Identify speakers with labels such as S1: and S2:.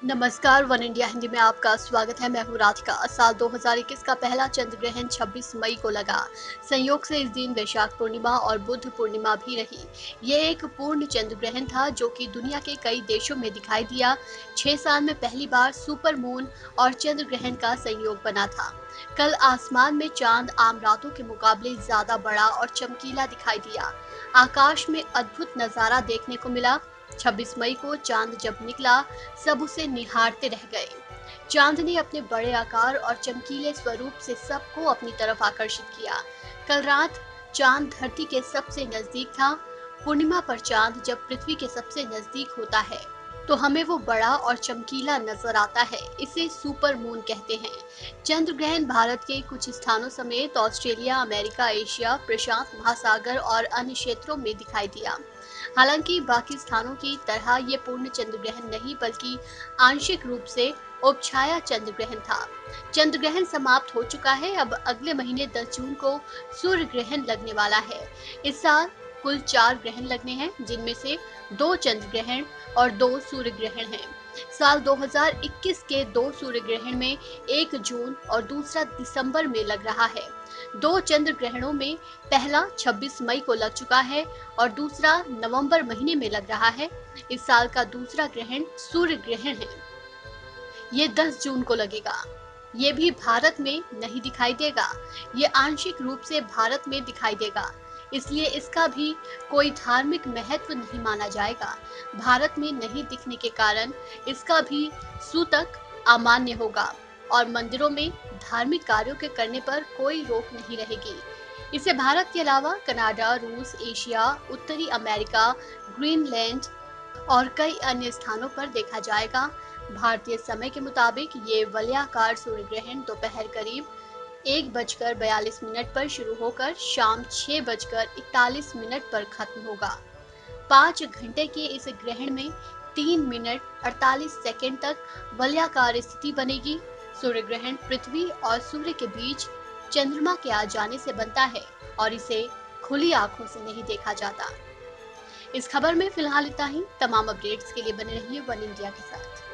S1: नमस्कार, one India Hindi में आपका स्वागत है। मैं हूँ राधिका। साल 2021 का पहला चंद्र ग्रहण 26 मई को लगा। संयोग से इस दिन वैशाख पूर्णिमा और बुद्ध पूर्णिमा भी रही। ये एक पूर्ण चंद्र ग्रहण था जो कि दुनिया के कई देशों में दिखाई दिया। 6 साल में पहली बार सुपर मून और चंद्र ग्रहण का संयोग बना था। कल आसमान में चांद आम रातों के मुकाबले ज्यादा बड़ा और चमकीला दिखाई दिया। आकाश में अद्भुत नजारा देखने को मिला। 26 मई को चांद जब निकला, सब उसे निहारते रह गए। चांद ने अपने बड़े आकार और चमकीले स्वरूप से सबको अपनी तरफ आकर्षित किया। कल रात चांद धरती के सबसे नजदीक था। पूर्णिमा पर चांद जब पृथ्वी के सबसे नजदीक होता है तो हमें वो बड़ा और चमकीला नजर आता है। इसे सुपर मून कहते हैं। चंद्र ग्रहण भारत के कुछ स्थानों समेत ऑस्ट्रेलिया, अमेरिका, एशिया, प्रशांत महासागर और अन्य क्षेत्रों में दिखाई दिया। हालांकि बाकी स्थानों की तरह ये पूर्ण चंद्र ग्रहण नहीं बल्कि आंशिक रूप से उपछाया चंद्र ग्रहण था। चंद्र ग्रहण समाप्त हो चुका है। अब अगले महीने 10 जून को सूर्य ग्रहण लगने वाला है। इस साल कुल 4 ग्रहण लगने हैं, जिनमें से 2 चंद्र ग्रहण और 2 सूर्य ग्रहण हैं। साल 2021 के 2 सूर्य ग्रहण में 1 जून और दूसरा दिसंबर में लग रहा है। 2 चंद्र ग्रहणों में पहला 26 मई को लग चुका है और दूसरा नवंबर महीने में लग रहा है। इस साल का दूसरा ग्रहण सूर्य ग्रहण है। ये 10 जून को लगेगा। ये भी भारत में नहीं दिखाई देगा। ये आंशिक रूप से भारत में दिखाई देगा, इसलिए इसका भी कोई धार्मिक महत्व नहीं माना जाएगा। भारत में नहीं दिखने के कारण इसका भी सूतक अमान्य होगा और मंदिरों में धार्मिक कार्यों के करने पर कोई रोक नहीं रहेगी। इसे भारत के अलावा कनाडा, रूस, एशिया, उत्तरी अमेरिका, ग्रीनलैंड और कई अन्य स्थानों पर देखा जाएगा। भारतीय समय के मुताबिक ये वलयाकार सूर्य ग्रहण दोपहर करीब 1:42 पर शुरू होकर शाम 6:41 पर खत्म होगा। 5 घंटे के इस ग्रहण में 3 मिनट 48 सेकेंड तक वलयाकार स्थिति बनेगी। सूर्य ग्रहण पृथ्वी और सूर्य के बीच चंद्रमा के आ जाने से बनता है और इसे खुली आंखों से नहीं देखा जाता। इस खबर में फिलहाल इतना ही। तमाम अपडेट्स के लिए बने रहिए वन इंडिया के साथ।